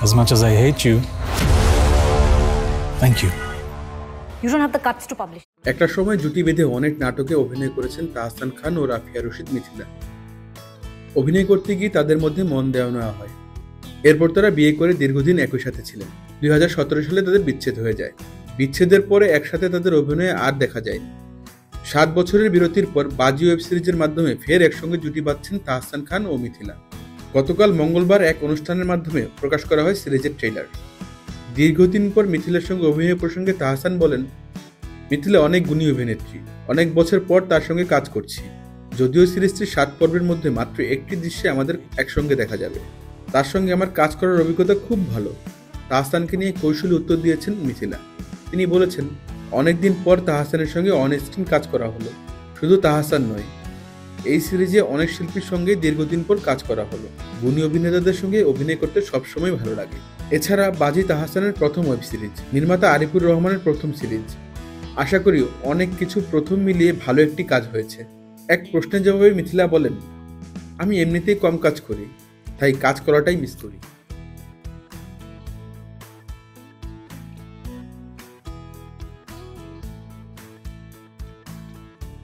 As much as I hate you, thank you. You don't have the guts to publish. একটা সময় জুটি বেঁধে অনেক নাটকে অভিনয় করেছেন তাহসান খান ও রাফিয়া রশিদ মিথিলা। অভিনয় করতে গিয়ে তাদের মধ্যে মন দেওয়া নেওয়া হয়। এরপর তারা বিয়ে করে দীর্ঘদিন একই সাথে ছিলেন। 2017 সালে তাদের বিচ্ছেদ হয়ে যায়। বিচ্ছেদের পরে একসাথে তাদের অভিনয়ে আর দেখা যায়নি। 7 বছরের বিরতির পর বাজি ওয়েব সিরিজের মাধ্যমে ফের একসঙ্গে জুটি বাঁধছেন তাহসান খান ও মিথিলা। গতকাল মঙ্গলবার এক অনুষ্ঠানের মাধ্যমে প্রকাশ করা হয় সিরিজের ট্রেইলার। দীর্ঘদিন পর মিথিলার সঙ্গে অভিনয় প্রসঙ্গে তাহসান বলেন, মিথিলা অনেক গুণী অভিনেত্রী, অনেক বছর পর তার সঙ্গে কাজ করছি। যদিও সিরিজটির 7 পর্বের মধ্যে মাত্র একটি দৃশ্যে আমাদের একসঙ্গে দেখা যাবে। তার সঙ্গে আমার কাজ করার অভিজ্ঞতা খুব ভালো। তাহসানকে নিয়ে কৌশলী উত্তর দিয়েছেন মিথিলা। তিনি বলেছেন, অনেকদিন পর তাহসানের সঙ্গে অন স্ক্রিন কাজ করা হলো। শুধু তাহসান নয়, এই সিরিজে অনেক শিল্পীর সঙ্গে দীর্ঘদিন পর কাজ করা হলো। গুণী অভিনেতাদের সঙ্গে অভিনয় করতে সবসময় ভালো লাগে। এছাড়া বাজি তাহসানের প্রথম ওয়েব সিরিজ, নির্মাতা আরিফুর রহমানের প্রথম সিরিজ। আশা করি অনেক কিছু প্রথম মিলিয়ে ভালো একটি কাজ হয়েছে। এক প্রশ্নের জবাবে মিথিলা বলেন, আমি এমনিতেই কম কাজ করি, তাই কাজ করাটাই মিস করি।